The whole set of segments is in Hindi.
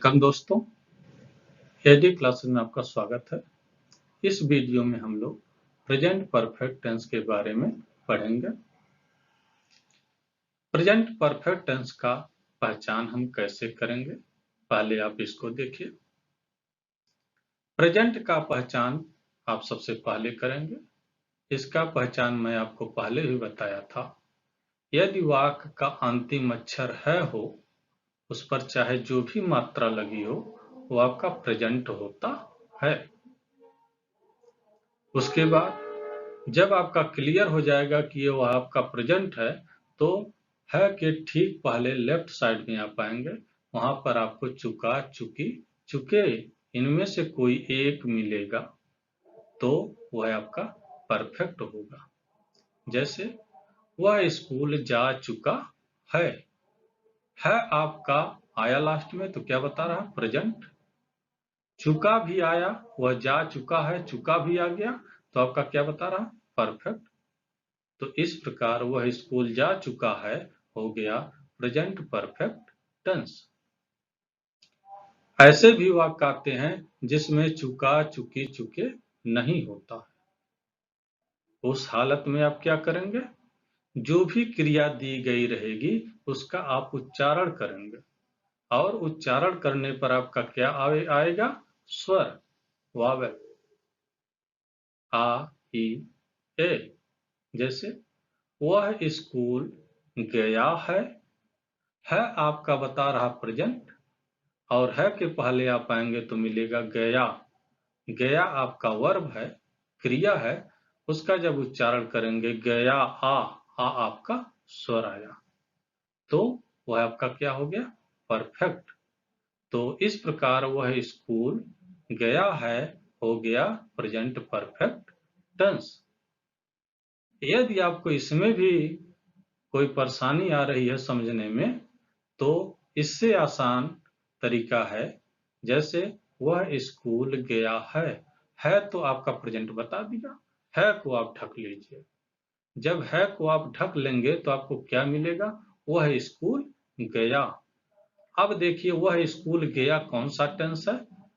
वेलकम दोस्तों, एडी क्लासेस में आपका स्वागत है। इस वीडियो में हम लोग प्रेजेंट परफेक्ट टेंस के बारे में पढ़ेंगे। प्रेजेंट परफेक्ट टेंस का पहचान हम कैसे करेंगे, पहले आप इसको देखिए। प्रेजेंट का पहचान आप सबसे पहले करेंगे। इसका पहचान मैं आपको पहले ही बताया था। यदि वाक्य का अंतिम अक्षर है हो, उस पर चाहे जो भी मात्रा लगी हो, वो आपका प्रेजेंट होता है। उसके बाद जब आपका क्लियर हो जाएगा कि ये वह आपका प्रेजेंट है, तो है के ठीक पहले लेफ्ट साइड में आप आएंगे। वहां पर आपको चुका, चुकी, चुके इनमें से कोई एक मिलेगा तो वह आपका परफेक्ट होगा। जैसे वह स्कूल जा चुका है आपका आया लास्ट में, तो क्या बता रहा है? प्रेजेंट। चुका भी आया, वह जा चुका है, चुका भी आ गया, तो आपका क्या बता रहा? परफेक्ट। तो इस प्रकार वह स्कूल जा चुका है हो गया प्रेजेंट परफेक्ट टेंस। ऐसे भी वाक्य आते हैं जिसमें चुका, चुकी, चुके नहीं होता है। उस हालत में आप क्या करेंगे? जो भी क्रिया दी गई रहेगी उसका आप उच्चारण करेंगे, और उच्चारण करने पर आपका क्या आएगा? स्वर, वावेल, आ, ई, ए। जैसे वह स्कूल गया है आपका बता रहा प्रेजेंट, और है के पहले आप आएंगे तो मिलेगा गया। गया आपका वर्ब है, क्रिया है, उसका जब उच्चारण करेंगे गया आ आपका स्वर आया, तो वह आपका क्या हो गया? परफेक्ट। तो इस प्रकार वह स्कूल गया है हो गया प्रेजेंट परफेक्ट टेंस। यदि आपको इसमें भी कोई परेशानी आ रही है समझने में, तो इससे आसान तरीका है। जैसे वह स्कूल गया है तो आपका प्रेजेंट बता दिया, है को आप ढक लीजिए। जब है को आप ढक लेंगे तो आपको क्या मिलेगा? वह स्कूल गया। अब देखिए वह स्कूल गया कौन सा टेंस है?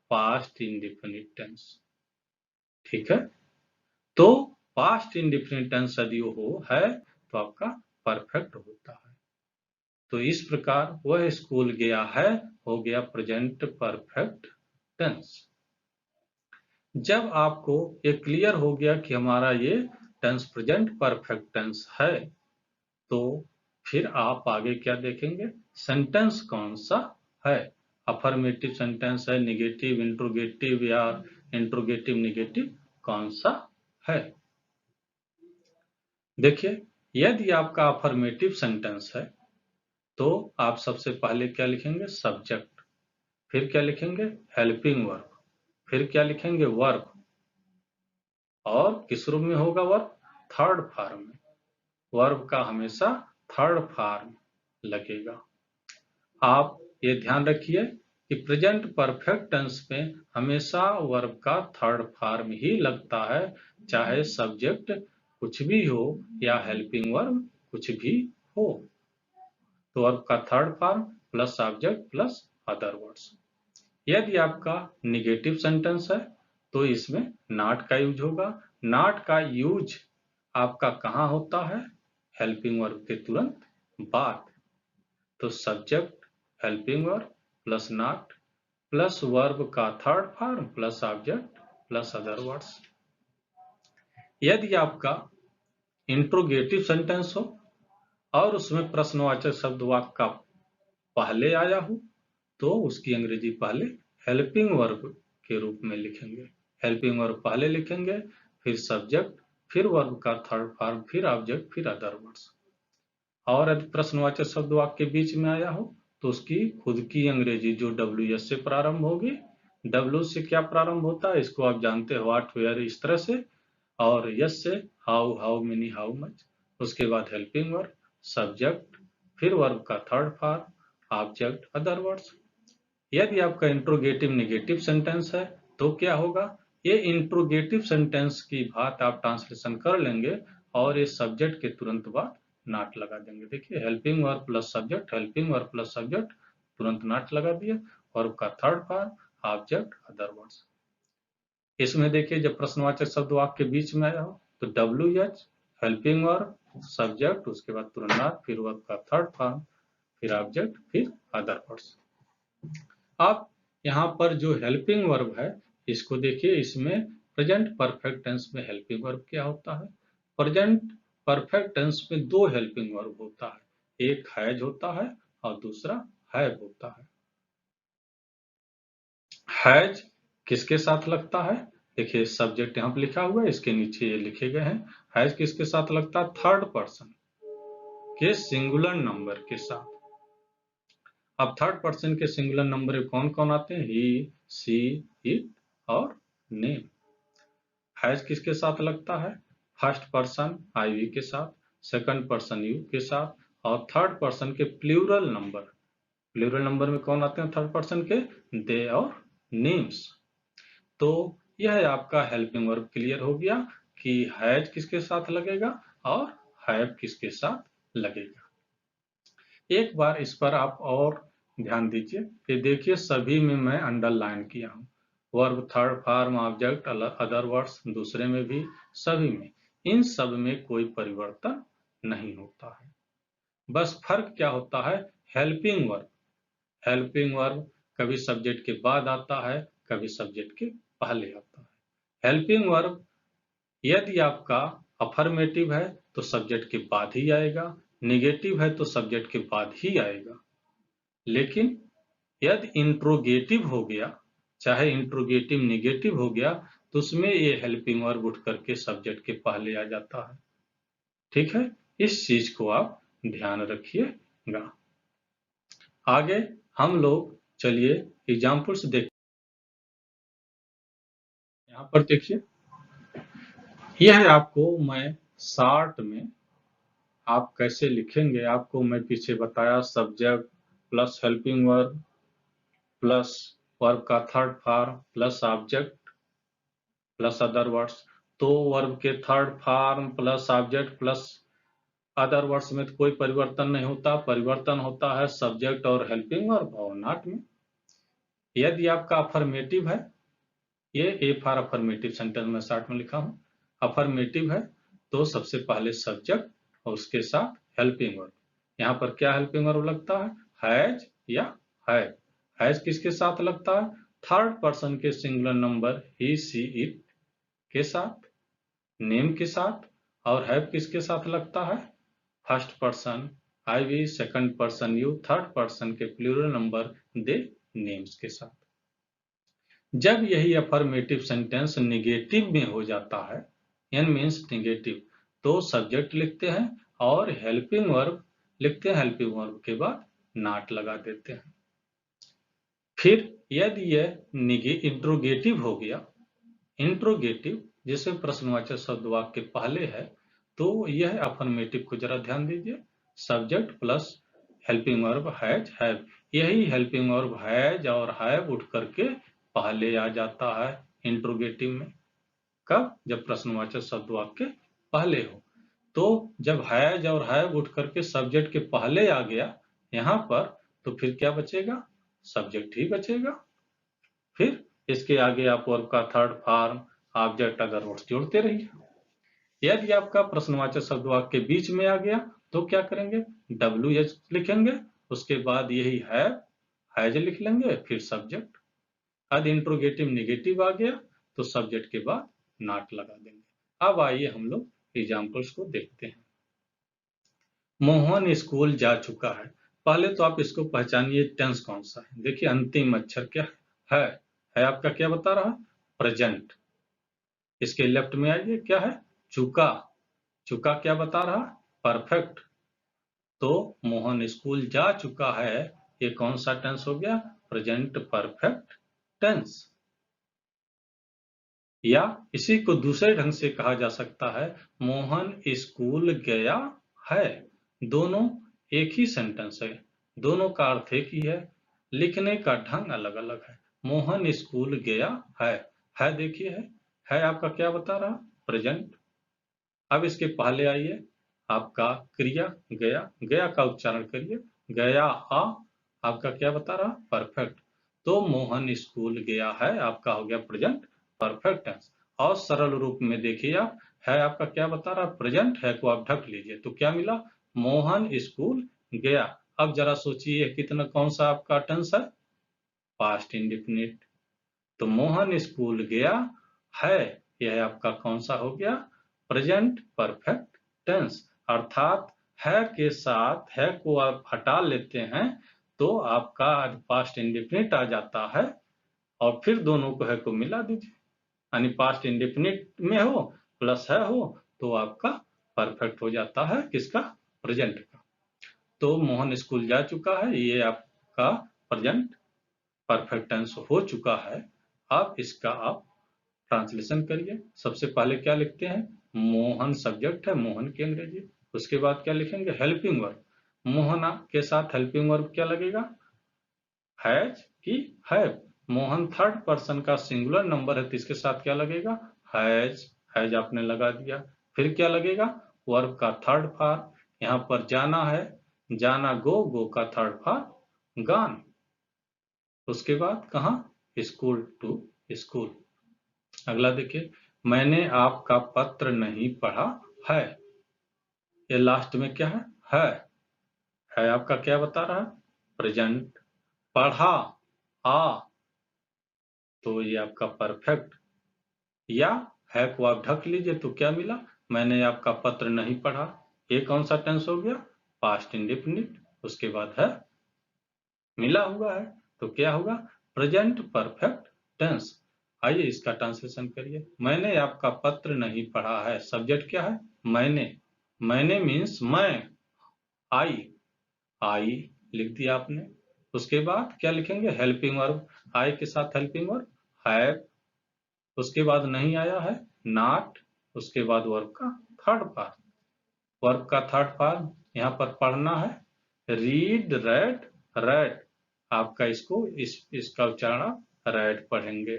Past indefinite tense. ठीक है, तो पास्ट इंडेफिनिट टेंस यदि हो है तो आपका परफेक्ट होता है। तो इस प्रकार वह स्कूल गया है हो गया प्रेजेंट परफेक्ट टेंस। जब आपको ये क्लियर हो गया कि हमारा ये टेंस प्रेजेंट परफेक्ट टेंस है, तो फिर आप आगे क्या देखेंगे? सेंटेंस कौन सा है? अफर्मेटिव सेंटेंस है, निगेटिव, इंट्रोगेटिव या इंट्रोगेटिव निगेटिव, कौन सा है? देखिए, यदि आपका अफर्मेटिव सेंटेंस है तो आप सबसे पहले क्या लिखेंगे? सब्जेक्ट। फिर क्या लिखेंगे? Helping verb. फिर क्या लिखेंगे? वर्ब। और किस रूप में होगा वर्ब? थर्ड फॉर्म में। वर्ब का हमेशा थर्ड फॉर्म लगेगा। आप ये ध्यान रखिए कि प्रेजेंट परफेक्ट टेंस में हमेशा वर्ब का थर्ड फॉर्म ही लगता है, चाहे सब्जेक्ट कुछ भी हो या हेल्पिंग वर्ब कुछ भी हो। तो वर्ब का third form plus subject plus other words. यदि आपका निगेटिव सेंटेंस है तो इसमें नॉट का यूज होगा। नॉट का यूज आपका कहाँ होता है? हेल्पिंग वर्ब के तुरंत बाद। तो subject, helping verb plus not plus verb का third form plus object plus other words. यदि आपका इंट्रोगेटिव सेंटेंस हो और उसमें प्रश्नवाचक शब्द वाक्य का पहले आया हो, तो उसकी अंग्रेजी पहले हेल्पिंग वर्ब के रूप में लिखेंगे। हेल्पिंग वर्ब पहले लिखेंगे, फिर सब्जेक्ट, फिर वर्ब का थर्ड फॉर्म, फिर ऑब्जेक्ट, फिर अदर वर्ड्स। और यदि प्रश्नवाचक शब्द वाक्य के बीच में आया हो तो उसकी खुद की अंग्रेजी जो WS से प्रारंभ होगी। W से क्या प्रारंभ होता है इसको आप जानते हो, व्हाट, वेयर, इस तरह से। और यस से how, how many, how much. उसके बाद हेल्पिंग वर्ब, सब्जेक्ट, फिर वर्ब का third form, object, other words. यदि आपका इंट्रोगेटिव नेगेटिव सेंटेंस है तो क्या होगा? ये इंट्रोगेटिव सेंटेंस की बात आप ट्रांसलेशन कर लेंगे और ये सब्जेक्ट के तुरंत बाद नॉट लगा देंगे। देखिए, helping verb plus subject, helping verb plus subject, तुरंत नॉट लगा दिया। वर्ब का third form, object, other words. इसमें देखिए जब प्रश्नवाचक शब्द वाक्य के बीच में आया हो तो WH हेल्पिंग वर्ब, सब्जेक्ट, उसके बाद तुलनार्थ, फिर वर्ब का थर्ड फॉर्म, फिर ऑब्जेक्ट, फिर अदर वर्ड्स। अब यहाँ पर जो हेल्पिंग वर्ब है इसको देखिए, इसमें प्रेजेंट परफेक्ट टेंस में हेल्पिंग वर्ब क्या होता है? प्रेजेंट परफेक्ट टेंस में दो हेल्पिंग वर्ब होता है, एक हैज होता है और दूसरा हैव होता है। हैज किसके साथ लगता है? देखिए सब्जेक्ट यहाँ पे लिखा हुआ है, इसके नीचे ये लिखे गए हैं। हैज किसके साथ लगता है? थर्ड पर्सन के सिंगुलर नंबर के साथ। अब थर्ड पर्सन के सिंगुलर नंबर में कौन कौन आते हैं? ही, सी, इट और नेम। हैज किसके साथ लगता है? फर्स्ट पर्सन IV के साथ, सेकंड पर्सन यू के साथ और थर्ड पर्सन के प्लूरल नंबर। प्लूरल नंबर में कौन आते हैं थर्ड पर्सन के? दे और नेम्स। तो यह आपका हेल्पिंग वर्ब क्लियर हो गया कि हैज किसके साथ लगेगा और हैव किसके साथ लगेगा। एक बार इस पर आप और ध्यान दीजिए कि देखिए सभी में मैं अंडरलाइन किया हूं, verb, third form, object, other words, दूसरे में भी, सभी में, इन सब में कोई परिवर्तन नहीं होता है। बस फर्क क्या होता है? Helping verb. हेल्पिंग वर्ब कभी सब्जेक्ट के बाद आता है, कभी सब्जेक्ट के पहले आता है। हेल्पिंग वर्ब यदि आपका अफर्मेटिव है तो सब्जेक्ट के बाद ही आएगा, निगेटिव है तो सब्जेक्ट के बाद ही आएगा। लेकिन यदि इंट्रोगेटिव हो गया, चाहे इंट्रोगेटिव निगेटिव हो गया, तो उसमें ये हेल्पिंग वर्ब उठ करके सब्जेक्ट के पहले आ जाता है। ठीक है, इस चीज को आप ध्यान रखिएगा। आगे हम लोग चलिए एग्जाम्पल्स देख। यहाँ पर देखिए, यह है आपको मैं शॉर्ट में आप कैसे लिखेंगे आपको मैं पीछे बताया, subject plus helping verb plus verb का third form plus object plus other words. तो वर्ब के third form plus object plus other words में तो कोई परिवर्तन नहीं होता, परिवर्तन होता है सब्जेक्ट और हेल्पिंग वर्ब और नॉट में। यदि आपका अफर्मेटिव है, ये ए फॉर अफर्मेटिव सेंटेंस में शॉर्ट में लिखा हूं, अफर्मेटिव है तो सबसे पहले सब्जेक्ट और उसके साथ हेल्पिंग वर्ब। यहाँ पर क्या हेल्पिंग वर्ब लगता है? हैज या हैव। हैज किसके साथ लगता है? थर्ड पर्सन के singular number he, she, it के साथ, नेम के साथ। और हैव किसके साथ लगता है? First person IV, second person you, third person के प्लूरल नंबर दे, नेम्स के साथ। जब यही अफर्मेटिव सेंटेंस निगेटिव में हो जाता है, एन मीन्स निगेटिव, तो सब्जेक्ट लिखते हैं और हेल्पिंग वर्ब लिखते हैं, हेल्पिंग वर्ब के बाद नॉट लगा देते हैं। फिर यदि यह इंट्रोगेटिव हो गया, इंट्रोगेटिव जिसमें प्रश्नवाचक शब्द वाक्य के पहले है, तो यह अफर्मेटिव को जरा ध्यान दीजिए, subject plus helping verb has, have. यही हेल्पिंग वर्ब हैज और हैव उठ करके पहले आ जाता है इंट्रोगेटिव में। कब? जब प्रश्नवाचक शब्द वाक्य पहले हो। तो जब हैज और हैव उठ करके सब्जेक्ट के पहले आ गया यहाँ पर, तो फिर क्या बचेगा? सब्जेक्ट ही बचेगा। फिर इसके आगे आप वर्ब का third form, object, other words जोड़ते रहिए। यदि आपका प्रश्नवाचक शब्द वाक्य के बीच में आ गया तो क्या करेंगे? WH लिखेंगे, उसके बाद यही हैज लिख लेंगे, फिर सब्जेक्ट। यदि इंट्रोगेटिव निगेटिव आ गया तो सब्जेक्ट के बाद नॉट लगा देंगे। अब आइए हम लोग एग्जाम्पल्स को देखते हैं। मोहन स्कूल जा चुका है। पहले तो आप इसको पहचानिए टेंस कौन सा है। देखिए अंतिम अक्षर क्या है आपका क्या बता रहा? प्रेजेंट। इसके लेफ्ट में आइए, क्या है? चुका। चुका क्या बता रहा? परफेक्ट। तो मोहन स्कूल जा चुका है, ये कौन सा टेंस हो गया? Present perfect tense. या इसी को दूसरे ढंग से कहा जा सकता है, मोहन स्कूल गया है। दोनों एक ही सेंटेंस है, दोनों का अर्थ एक ही है, लिखने का ढंग अलग अलग है। मोहन स्कूल गया है देखिए है आपका क्या बता रहा? प्रेजेंट। अब इसके पहले आइए, आपका क्रिया गया, गया का उच्चारण करिए, गया आ, आपका क्या बता रहा? परफेक्ट। तो मोहन स्कूल गया है आपका हो गया प्रेजेंट परफेक्ट टेंस। और सरल रूप में देखिए आप, है आपका क्या बता रहा है, प्रेजेंट है को आप ढक लीजिए तो क्या मिला, मोहन स्कूल गया। अब जरा सोचिए कितना कौन सा आपका टेंस है, पास्ट इंडेफिनिट। तो मोहन स्कूल गया है, यह आपका कौन सा हो गया, प्रेजेंट परफेक्ट टेंस। अर्थात है के साथ है को आप हटा लेते हैं तो आपका पास्ट इंडेफिनिट आ जाता है, और फिर दोनों को है को मिला दीजिए, यानी पास्ट इंडेफिनिट में हो प्लस है हो तो आपका परफेक्ट हो जाता है किसका, प्रेजेंट का। तो मोहन स्कूल जा चुका है, ये आपका प्रेजेंट परफेक्ट टेंस हो चुका है। अब इसका आप ट्रांसलेशन करिए। सबसे पहले क्या लिखते हैं, मोहन सब्जेक्ट है, मोहन की अंग्रेजी। उसके बाद क्या लिखेंगे, हेल्पिंग वर्ब। मोहना के साथ हेल्पिंग वर्ब क्या लगेगा, हैज की हैव। मोहन थर्ड पर्सन का सिंगुलर नंबर है तो इसके साथ क्या लगेगा, हैज। हैज आपने लगा दिया। फिर क्या लगेगा, वर्ब का थर्ड फॉर्म। यहाँ पर जाना है, जाना गो, गो का थर्ड फॉर्म गॉन। उसके बाद कहा, स्कूल टू स्कूल। अगला देखिए, मैंने आपका पत्र नहीं पढ़ा है। ये लास्ट में क्या है आपका क्या बता रहा है, प्रेजेंट। पढ़ा आ, तो ये आपका परफेक्ट। या है को आप ढक लीजिए तो क्या मिला, मैंने आपका पत्र नहीं पढ़ा। ये कौन सा टेंस हो गया, पास्ट इंडेफिनिट। उसके बाद है मिला हुआ है तो क्या होगा, प्रेजेंट परफेक्ट टेंस। आइए इसका ट्रांसलेशन करिए। मैंने आपका पत्र नहीं पढ़ा है, सब्जेक्ट क्या है, मैंने। मैंने मीन्स मैं, आई। आई लिख दिया आपने। उसके बाद क्या लिखेंगे, हेल्पिंग वर्ब। आई के साथ हेल्पिंग वर्ब हैव। उसके बाद नहीं आया है नॉट। उसके बाद वर्ब का थर्ड पार्ट। वर्ब का थर्ड पार्ट यहाँ पर पढ़ना है, रीड रेड रेड। आपका इसको इसका उच्चारण रेड पढ़ेंगे।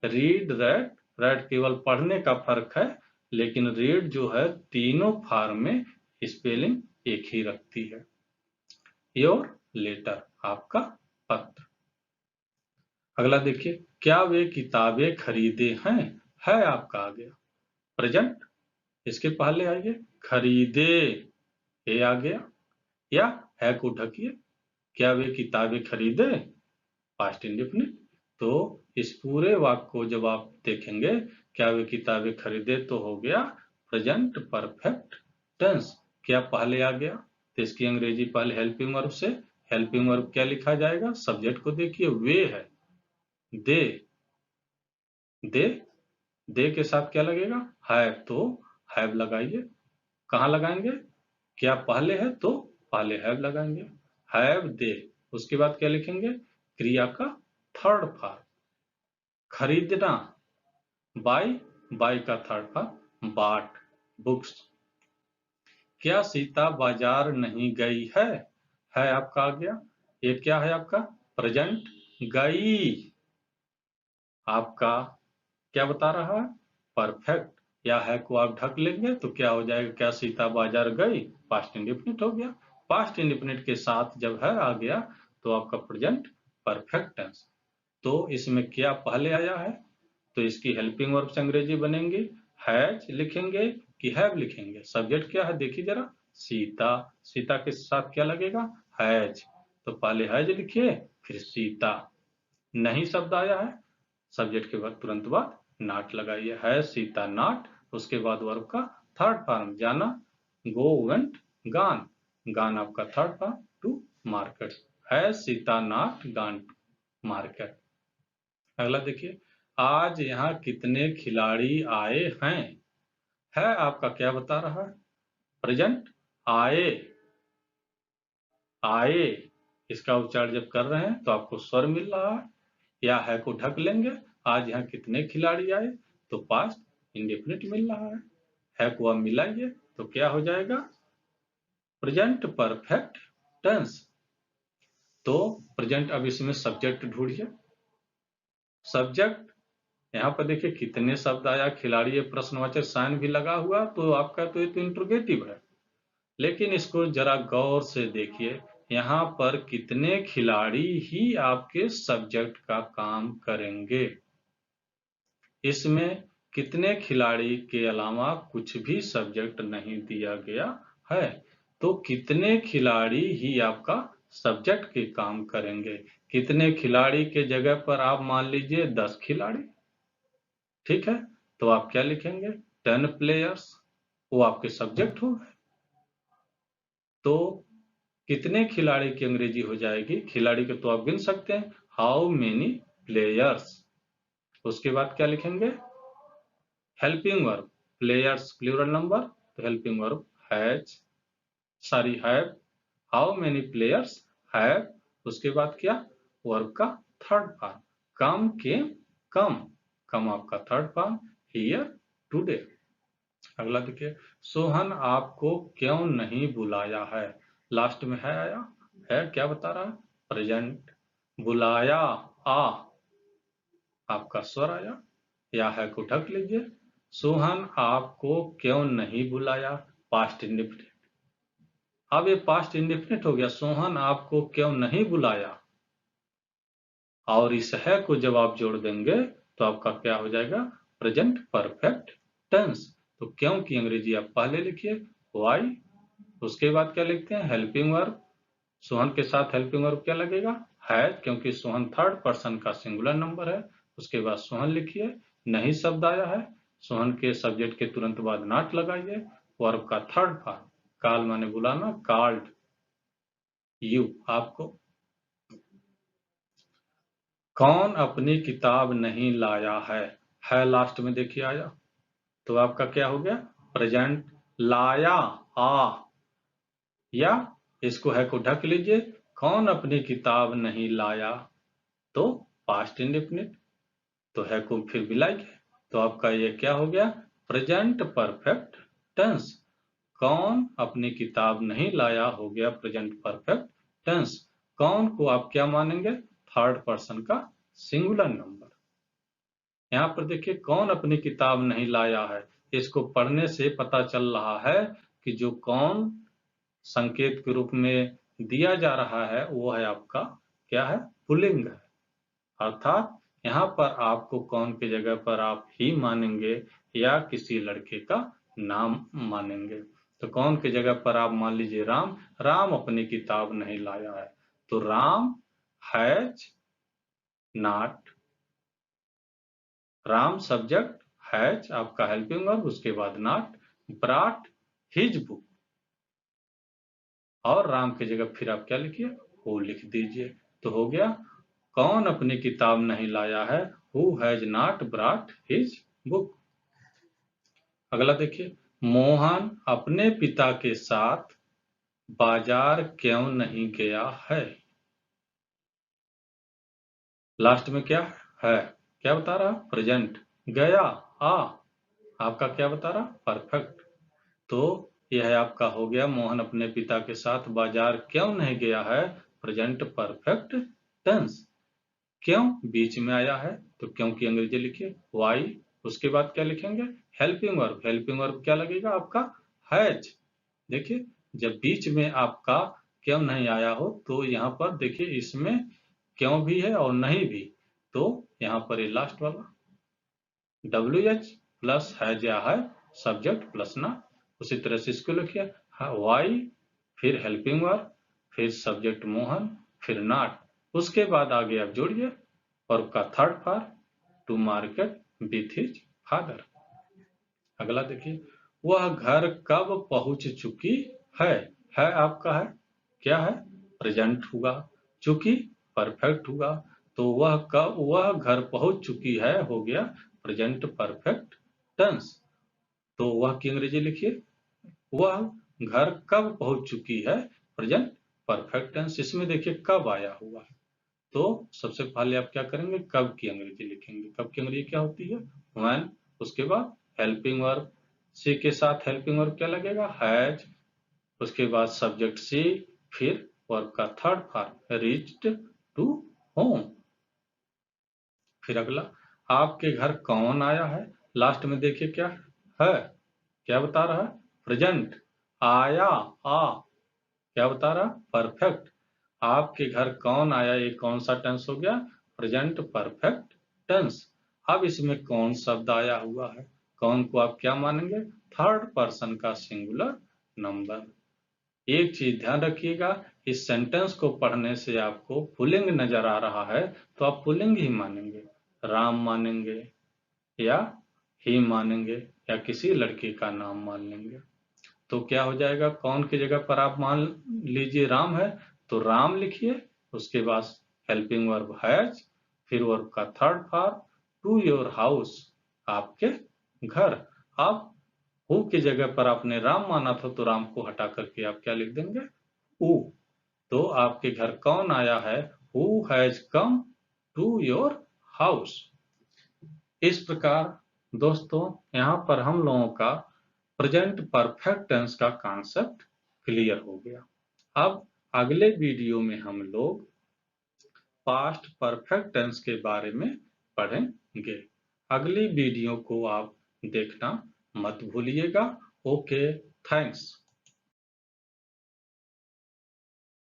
रीड रेड, रेड केवल पढ़ने का फर्क है, लेकिन रीड जो है तीनों फॉर्म में स्पेलिंग एक ही रखती है। योर लेटर आपका पत्र। अगला देखिए, क्या वे किताबें खरीदे हैं, है आपका आ गया प्रेजेंट। इसके पहले आइए खरीदे, ये आ गया। या है को ढकिए, क्या वे किताबें खरीदे, पास्ट इंडेफिनिट। तो इस पूरे वाक्य को जब आप देखेंगे, क्या वे किताबें खरीदे, तो हो गया प्रेजेंट परफेक्ट टेंस। क्या पहले आ गया, तो इसकी अंग्रेजी पहले हेल्पिंग वर्ब से। हेल्पिंग वर्ब क्या लिखा जाएगा, सब्जेक्ट को देखिए वे है, दे। दे, दे के साथ क्या लगेगा, हैव। तो हैव लगाइए। कहाँ लगाएंगे, क्या पहले है तो पहले हैव लगाएंगे, हैव दे। उसके बाद क्या लिखेंगे, क्रिया का थर्ड फॉर्म। खरीदना, बाय, बाय का थर्ड फॉर्म बाट। बुक्स। क्या सीता बाजार नहीं गई है आपका आ गया। ये क्या है आपका, प्रेजेंट। गई आपका क्या बता रहा है, परफेक्ट। या है को आप ढक लेंगे तो क्या हो जाएगा, क्या सीता बाजार गई, पास्ट इंडेफिनिट हो गया। पास्ट इंडेफिनिट के साथ जब है आ गया तो आपका प्रेजेंट परफेक्ट टेंस। तो इसमें क्या पहले आया है, तो इसकी हेल्पिंग वर्ब से अंग्रेजी बनेंगी, हैज लिखेंगे कि हैव लिखेंगे। सब्जेक्ट क्या है देखिए जरा, सीता। सीता के साथ क्या लगेगा, हैज। तो पहले हैज लिखिए फिर सीता। नहीं शब्द आया है, सब्जेक्ट के बाद तुरंत बाद नॉट लगाइए, है सीता नॉट। उसके बाद वर्ब का थर्ड फॉर्म जाना, गो वेंट गान। गान आपका थर्ड फॉर्म टू मार्केट, है सीता नॉट गान मार्केट। अगला देखिए, आज यहाँ कितने खिलाड़ी आए हैं, है आपका क्या बता रहा है, प्रेजेंट। आए, आए। इसका उच्चारण जब कर रहे हैं तो आपको स्वर मिल रहा है, या है को ढक लेंगे। आज यहाँ कितने खिलाड़ी आए, तो पास्ट इंडेफिनिट मिल रहा है को आप मिलाइए तो क्या हो जाएगा, प्रेजेंट परफेक्ट टेंस। तो प्रेजेंट, अब इसमें सब्जेक्ट ढूंढिए। सब्जेक्ट यहाँ पर देखिए कितने शब्द आया, खिलाड़ी, ये प्रश्नवाचक साइन भी लगा हुआ, तो आपका तो ये तो इंट्रोगेटिव है। लेकिन इसको जरा गौर से देखिए, यहाँ पर कितने खिलाड़ी ही आपके सब्जेक्ट का काम करेंगे। इसमें कितने खिलाड़ी के अलावा कुछ भी सब्जेक्ट नहीं दिया गया है, तो कितने खिलाड़ी ही आपका सब्जेक्ट के काम करेंगे। कितने खिलाड़ी के जगह पर आप मान लीजिए 10 खिलाड़ी, ठीक है, तो आप क्या लिखेंगे 10 प्लेयर्स, वो आपके सब्जेक्ट हो गए। तो कितने खिलाड़ी की अंग्रेजी हो जाएगी, खिलाड़ी के तो आप गिन सकते हैं, हाउ मेनी प्लेयर्स। उसके बाद क्या लिखेंगे helping verb, players plural number, तो helping verb has, have, how many players have. उसके बाद क्या वर्ब का थर्ड फॉर्म, कम केम कम, कम आपका थर्ड फॉर्म, हियर टुडे। अगला देखिए सोहन आपको क्यों नहीं बुलाया है, लास्ट में है आया, है क्या बता रहा है प्रेजेंट, बुलाया आ आपका स्वर आया, या है को ढक लीजिए। सोहन आपको क्यों नहीं बुलाया, पास्ट इंडेफिनिट। अब ये पास्ट इंडेफिनिट हो गया, सोहन आपको क्यों नहीं बुलाया, और इस है को जब आप जोड़ देंगे तो आपका क्या हो जाएगा प्रेजेंट परफेक्ट टेंस। तो क्यों की अंग्रेजी आप पहले लिखिए व्हाई, उसके बाद क्या लिखते हैं हेल्पिंग वर्ब, सोहन के साथ हेल्पिंग वर्ब क्या लगेगा है, क्योंकि सोहन थर्ड पर्सन का सिंगुलर नंबर है। उसके बाद सोहन लिखिए, नहीं शब्द आया है, सोहन के सब्जेक्ट के तुरंत बाद नॉट लगाइए, वर्ब का थर्ड फॉर्म, कॉल माने बुलाना, कॉल्ड यू आपको। कौन अपनी किताब नहीं लाया है लास्ट में देखिए आया, तो आपका क्या हो गया प्रेजेंट, लाया आ, या इसको है को ढक लीजिए, कौन अपनी किताब नहीं लाया, तो पास्ट इंडेफिनिट, तो है को फिर मिलाइए, तो आपका ये क्या हो गया प्रेजेंट परफेक्ट टेंस। कौन अपनी किताब नहीं लाया हो गया प्रेजेंट परफेक्ट टेंस। कौन को आप क्या मानेंगे थर्ड पर्सन का सिंगुलर नंबर। यहाँ पर देखिए कौन अपनी किताब नहीं लाया है, इसको पढ़ने से पता चल रहा है कि जो कौन संकेत के रूप में दिया जा रहा है वो है आपका क्या है पुल्लिंग है, अर्थात यहाँ पर आपको कौन की जगह पर आप ही मानेंगे या किसी लड़के का नाम मानेंगे। तो कौन की जगह पर आप मान लीजिए राम, राम अपनी किताब नहीं लाया है, तो Ram has not, Ram subject, has आपका हेल्पिंग वर्ब, उसके बाद नॉट, ब्रॉट हिज बुक, और राम की जगह फिर आप क्या लिखिए हु लिख दीजिए। तो हो गया कौन अपनी किताब नहीं लाया है, who has not brought his book. अगला देखिए मोहन अपने पिता के साथ बाजार क्यों नहीं गया है, लास्ट में क्या है, क्या बता रहा प्रेजेंट, गया आ आपका क्या बता रहा परफेक्ट। तो यह आपका हो गया मोहन अपने पिता के साथ बाजार क्यों नहीं गया है, प्रेजेंट परफेक्ट टेंस। क्यों बीच में आया है तो क्यों की अंग्रेजी लिखिए वाई, उसके बाद क्या लिखेंगे हेल्पिंग वर्ब, हेल्पिंग वर्ब क्या लगेगा आपका हैज। देखिए जब बीच में आपका क्यों नहीं आया हो तो यहाँ पर देखिए इसमें क्यों भी है और नहीं भी, तो यहाँ पर ये लास्ट वाला WH प्लस हैज या है सब्जेक्ट प्लस ना, उसी तरह से इसको लिखिए वाई, फिर हेल्पिंग वर्ब, फिर सब्जेक्ट मोहन, फिर नॉट, उसके बाद आगे आप जोड़िए वर्ब का third form to market with his father. अगला देखिए वह घर कब पहुंच चुकी है आपका है क्या है प्रेजेंट होगा, चुकी परफेक्ट होगा, तो वह घर पहुंच चुकी है हो गया प्रेजेंट परफेक्ट टेंस। तो वह की अंग्रेजी लिखिए वह घर कब पहुंच चुकी है प्रेजेंट परफेक्ट टेंस। इसमें देखिए कब आया हुआ है, तो सबसे पहले आप क्या करेंगे कब की अंग्रेजी लिखेंगे, कब की अंग्रेजी क्या होती है व्हेन, उसके बाद हेल्पिंग वर्ब, सी के साथ हेल्पिंग वर्ब क्या लगेगा हैज, उसके बाद सब्जेक्ट सी, फिर वर्ब का third form reached to home. फिर अगला आपके घर कौन आया है, लास्ट में देखिए क्या है, क्या बता रहा है प्रेजेंट, आया आ क्या बता रहा परफेक्ट, आपके घर कौन आया, ये कौन सा टेंस हो गया? Present perfect tense. अब इसमें कौन शब्द आया हुआ है, कौन को आप क्या मानेंगे? थर्ड पर्सन का सिंगुलर नंबर। एक चीज ध्यान रखिएगा, इस सेंटेंस को पढ़ने से आपको पुल्लिंग नजर आ रहा है तो आप पुल्लिंग ही मानेंगे, राम मानेंगे या ही मानेंगे या किसी लड़की का नाम मान लेंगे। तो क्या हो जाएगा, कौन की जगह पर आप मान लीजिए राम है तो राम लिखिए, उसके बाद हेल्पिंग वर्ब हैज, फिर वर्ब का third form to your house, आपके घर। आप हु की जगह पर आपने राम माना था तो राम को हटा करके आप क्या लिख देंगे? हु। तो आपके घर कौन आया है? Who has come to your house. इस प्रकार दोस्तों यहाँ पर हम लोगों का प्रेजेंट परफेक्ट टेंस का कॉन्सेप्ट क्लियर हो गया। अब अगले वीडियो में हम लोग पास्ट परफेक्ट टेंस के बारे में पढ़ेंगे। अगली वीडियो को आप देखना मत भूलिएगा। Okay, thanks.